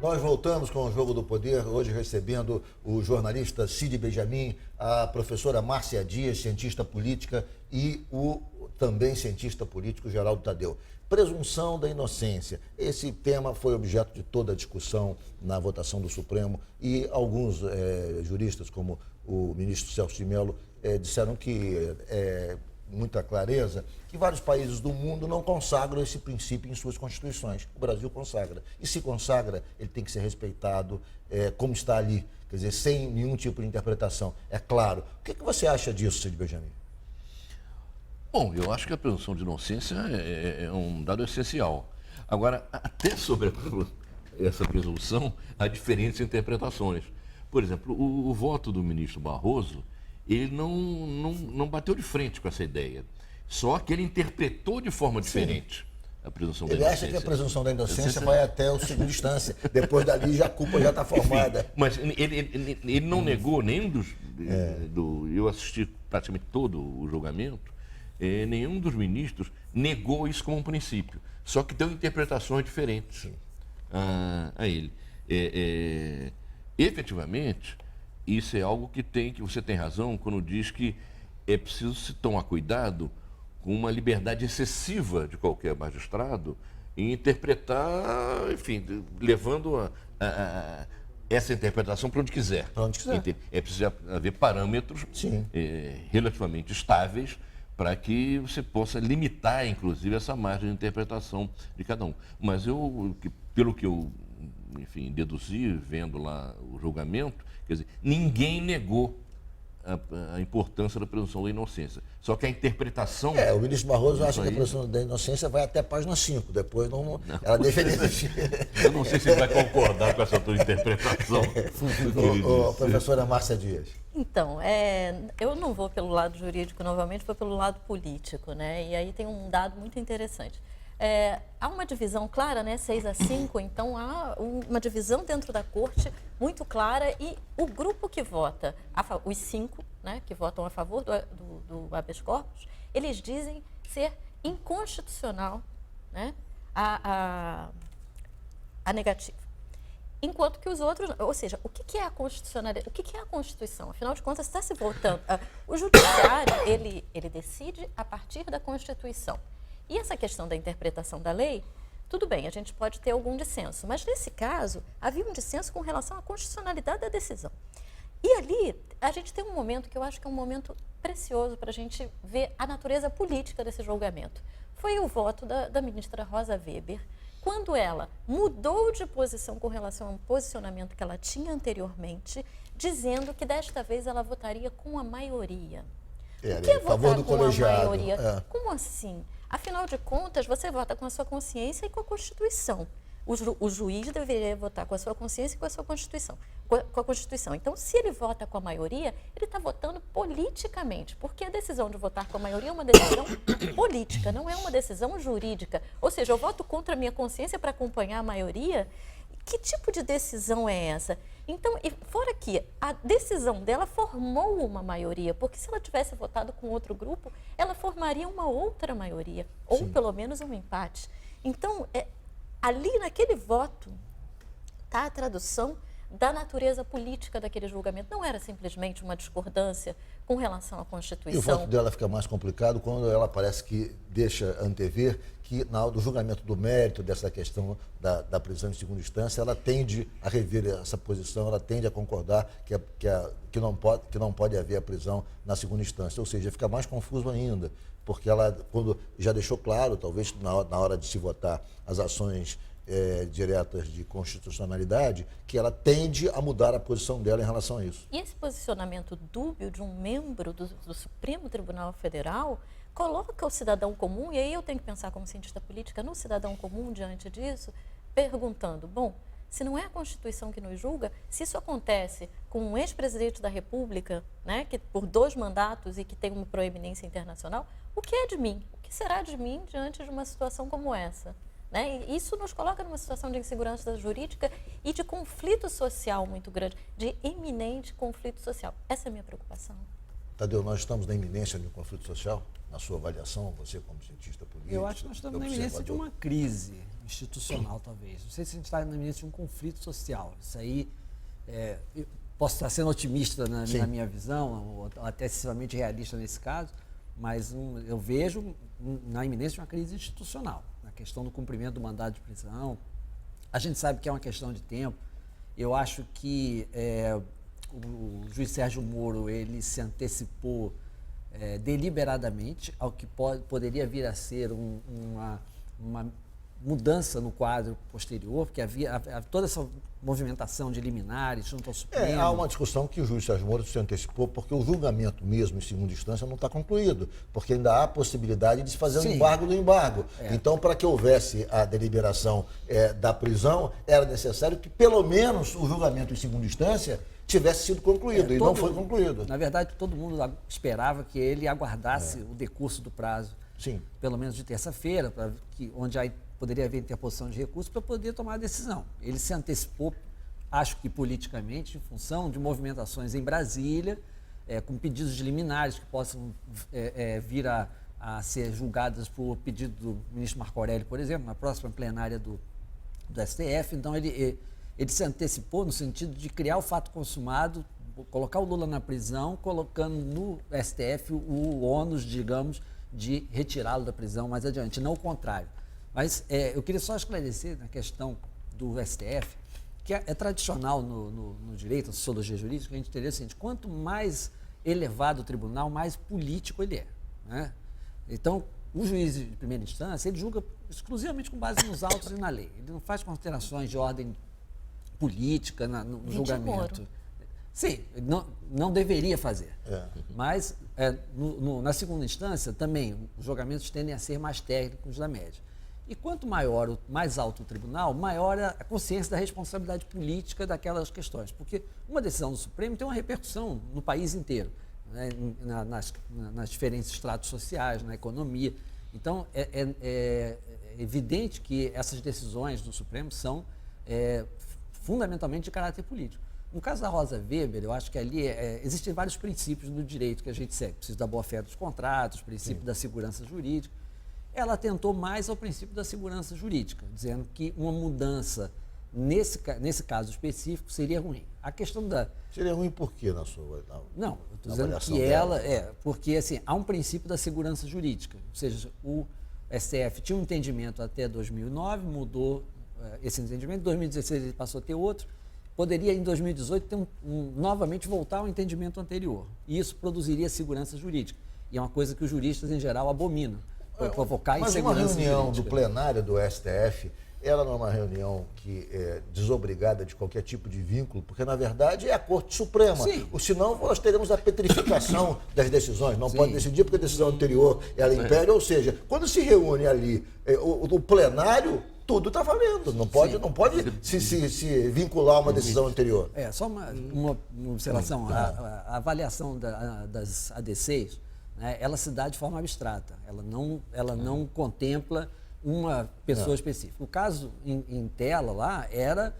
Nós voltamos com o Jogo do Poder, hoje recebendo o jornalista Cid Benjamin, a professora Márcia Dias, cientista política, e o também cientista político Geraldo Tadeu. Presunção da inocência. Esse tema foi objeto de toda a discussão na votação do Supremo e alguns juristas, como o ministro Celso de Mello, disseram que muita clareza que vários países do mundo não consagram esse princípio em suas constituições. O Brasil consagra. E se consagra, ele tem que ser respeitado como está ali, quer dizer, sem nenhum tipo de interpretação. É claro. O que você acha disso, Cid Benjamin? Bom, eu acho que a presunção de inocência é um dado essencial. Agora, até sobre essa presunção, há diferentes interpretações. Por exemplo, o voto do ministro Barroso, ele não bateu de frente com essa ideia. Só que ele interpretou de forma diferente a presunção da inocência. Ele acha que a presunção da inocência vai até a segunda instância. Depois dali, a culpa já está formada. Enfim, mas ele não negou nenhum dos... eu assisti praticamente todo o julgamento. Nenhum dos ministros negou isso como um princípio. Só que deu interpretações diferentes a ele. Efetivamente... Isso é algo que você tem razão quando diz que é preciso se tomar cuidado com uma liberdade excessiva de qualquer magistrado em interpretar, enfim, levando essa interpretação para onde quiser. Para onde quiser. É preciso haver parâmetros relativamente estáveis para que você possa limitar, inclusive, essa margem de interpretação de cada um. Mas pelo que eu deduzi, vendo lá o julgamento, quer dizer, ninguém negou a importância da presunção da inocência. Só que a interpretação... o ministro Barroso acha que a presunção da inocência vai até a página 5, depois ela defende... Eu não sei se ele vai concordar com essa tua interpretação. Professora Márcia Dias. Então, eu não vou pelo lado jurídico novamente, vou pelo lado político, né? E aí tem um dado muito interessante. Há uma divisão clara, né, 6-5, então há uma divisão dentro da corte muito clara e o grupo que vota, os 5, né, que votam a favor do habeas corpus, eles dizem ser inconstitucional, né, a negativa. Enquanto que os outros, ou seja, o que é a constitucionalidade? O que é a Constituição? Afinal de contas, está se votando. O judiciário, ele decide a partir da Constituição. E essa questão da interpretação da lei, tudo bem, a gente pode ter algum dissenso, mas nesse caso, havia um dissenso com relação à constitucionalidade da decisão. E ali, a gente tem um momento que eu acho que é um momento precioso para a gente ver a natureza política desse julgamento. Foi o voto da ministra Rosa Weber, quando ela mudou de posição com relação a um posicionamento que ela tinha anteriormente, dizendo que desta vez ela votaria com a maioria. O que é votar com a maioria? Como assim? Afinal de contas, você vota com a sua consciência e com a Constituição. O juiz deveria votar com a sua consciência e com a sua Constituição. Com a Constituição. Então, se ele vota com a maioria, ele está votando politicamente, porque a decisão de votar com a maioria é uma decisão política, não é uma decisão jurídica. Ou seja, eu voto contra a minha consciência para acompanhar a maioria. Que tipo de decisão é essa? Então, fora que a decisão dela formou uma maioria, porque se ela tivesse votado com outro grupo, ela formaria uma outra maioria, ou pelo menos um empate. Então, ali naquele voto está a tradução da natureza política daquele julgamento. Não era simplesmente uma discordância com relação à Constituição. E o voto dela fica mais complicado quando ela parece que deixa antever que, no julgamento do mérito dessa questão da prisão em segunda instância, ela tende a rever essa posição, ela tende a concordar que não pode haver a prisão na segunda instância. Ou seja, fica mais confuso ainda, porque ela, quando já deixou claro, talvez na hora de se votar as ações diretas de constitucionalidade, que ela tende a mudar a posição dela em relação a isso. E esse posicionamento dúbio de um membro do Supremo Tribunal Federal coloca o cidadão comum, e aí eu tenho que pensar como cientista política, no cidadão comum diante disso, perguntando, bom, se não é a Constituição que nos julga, se isso acontece com um ex-presidente da República, né, que por 2 mandatos e que tem uma proeminência internacional, o que é de mim? O que será de mim diante de uma situação como essa? Né? E isso nos coloca numa situação de insegurança jurídica e de conflito social muito grande, de eminente conflito social. Essa é a minha preocupação. Tadeu, nós estamos na iminência de um conflito social? Na sua avaliação, você como cientista político? Eu acho que nós estamos na iminência de uma crise institucional, talvez. Não sei se a gente está na iminência de um conflito social. Isso aí, eu posso estar sendo otimista na minha visão, ou até excessivamente realista nesse caso, mas eu vejo na iminência de uma crise institucional, na questão do cumprimento do mandado de prisão. A gente sabe que é uma questão de tempo. Eu acho que o juiz Sérgio Moro ele se antecipou deliberadamente ao que poderia vir a ser uma mudança no quadro posterior, porque havia toda essa movimentação de liminares junto ao Supremo. Há uma discussão que o juiz Sérgio Moro se antecipou porque o julgamento mesmo em segunda instância não está concluído, porque ainda há a possibilidade de se fazer um embargo do embargo. Então, para que houvesse a deliberação da prisão, era necessário que pelo menos o julgamento em segunda instância tivesse sido concluído, e não foi concluído. Na verdade, todo mundo esperava que ele aguardasse o decurso do prazo, pelo menos de terça-feira, onde aí poderia haver interposição de recursos para poder tomar a decisão. Ele se antecipou, acho que politicamente, em função de movimentações em Brasília, com pedidos de liminares que possam vir a ser julgadas por pedido do ministro Marco Aurélio, por exemplo, na próxima plenária do STF. Então, ele se antecipou no sentido de criar o fato consumado, colocar o Lula na prisão, colocando no STF o ônus, digamos, de retirá-lo da prisão mais adiante, não o contrário. Mas eu queria só esclarecer na questão do STF, que é tradicional no direito, na sociologia jurídica, a gente entender o seguinte: quanto mais elevado o tribunal, mais político ele é, né? Então, o juiz de primeira instância, ele julga exclusivamente com base nos autos e na lei. Ele não faz considerações de ordem política no julgamento. Sim, não deveria fazer. Mas, na segunda instância, também, os julgamentos tendem a ser mais técnicos da média. E quanto mais alto o tribunal, maior a consciência da responsabilidade política daquelas questões. Porque uma decisão do Supremo tem uma repercussão no país inteiro, né, nas diferentes estratos sociais, na economia. Então, é evidente que essas decisões do Supremo são fundamentalmente de caráter político. No caso da Rosa Weber, eu acho que ali existem vários princípios do direito que a gente segue. Precisa da boa-fé dos contratos, princípio da segurança jurídica. Ela atentou mais ao princípio da segurança jurídica, dizendo que uma mudança nesse caso específico seria ruim. A questão da... Seria ruim por quê, na sua Não, eu estou dizendo que ela... porque assim, há um princípio da segurança jurídica. Ou seja, o STF tinha um entendimento até 2009, mudou esse entendimento. Em 2016 ele passou a ter outro. Poderia, em 2018, novamente voltar ao entendimento anterior. E isso produziria segurança jurídica. E é uma coisa que os juristas, em geral, abominam. Provocar insegurança jurídica. Mas uma reunião do plenário do STF, ela não é uma reunião que é desobrigada de qualquer tipo de vínculo, porque, na verdade, é a Corte Suprema. Sim. Senão, nós teremos a petrificação das decisões. Não pode decidir porque a decisão anterior ela impede. Ou seja, quando se reúne ali o plenário, tudo está valendo. Não pode se vincular a uma decisão anterior. Só uma observação. A avaliação das ADCs, né, ela se dá de forma abstrata. Ela não contempla uma pessoa específica. O caso em tela lá era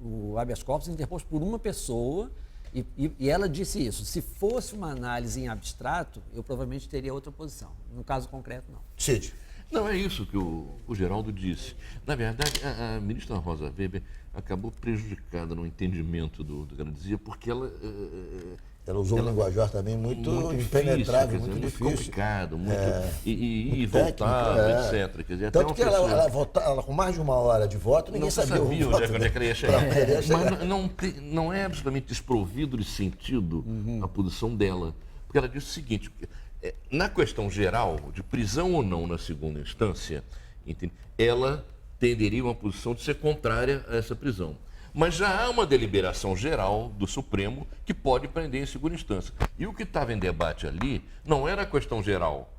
o habeas corpus interposto por uma pessoa e ela disse isso. Se fosse uma análise em abstrato, eu provavelmente teria outra posição. No caso concreto, não. Cid. Não, é isso que o Geraldo disse. Na verdade, a ministra Rosa Weber acabou prejudicada no entendimento do que ela dizia, porque ela usou um linguajar também muito impenetrável, muito difícil. Complicado, e voltava, etc. Quer dizer, tanto que ela, com mais de uma hora de voto, ninguém sabia onde é que ela ia chegar. Mas não é absolutamente desprovido de sentido a posição dela. Porque ela disse o seguinte: na questão geral, de prisão ou não na segunda instância, entende? Ela tenderia uma posição de ser contrária a essa prisão. Mas já há uma deliberação geral do Supremo que pode prender em segunda instância. E o que estava em debate ali não era a questão geral,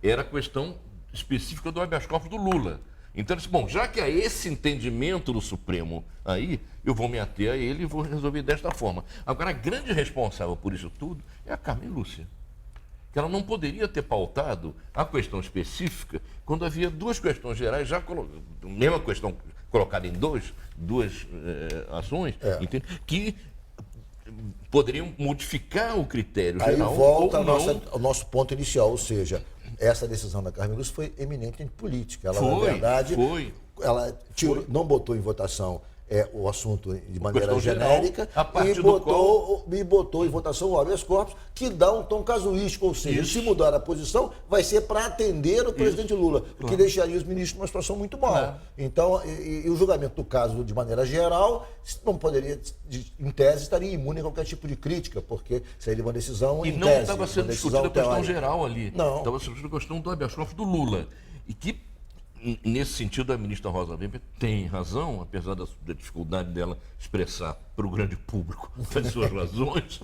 era a questão específica do habeas corpus do Lula. Então, eu disse, bom, já que há esse entendimento do Supremo aí, eu vou me ater a ele e vou resolver desta forma. Agora, a grande responsável por isso tudo é a Carmen Lúcia. Que ela não poderia ter pautado a questão específica quando havia duas questões gerais, mesma questão colocada em duas ações, entende? Que poderiam modificar o critério Aí geral. volta ou não. ao nosso ponto inicial, ou seja, essa decisão da Carmen Lúcia foi eminentemente política. Ela, na verdade, ela não botou em votação o assunto de maneira genérica e botou em votação o habeas corpus, que dá um tom casuístico, ou seja, se mudar a posição, vai ser para atender o presidente Lula, o que deixaria os ministros numa situação muito mal. Então, e o julgamento do caso, de maneira geral, não poderia, em tese, estaria imune a qualquer tipo de crítica, porque seria uma decisão em tese. E não estava sendo discutida a questão geral ali. Não. Estava sendo discutida a questão do habeas corpus do Lula. E que, nesse sentido, a ministra Rosa Weber tem razão, apesar da dificuldade dela expressar para o grande público as suas razões.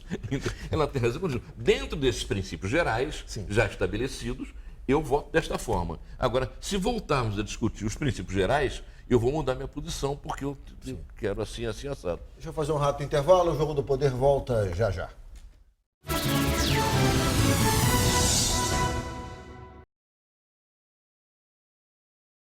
Ela tem razão. Dentro desses princípios gerais, já estabelecidos, eu voto desta forma. Agora, se voltarmos a discutir os princípios gerais, eu vou mudar minha posição, porque eu quero assim, assado. Deixa eu fazer um rápido intervalo, o Jogo do Poder volta já já.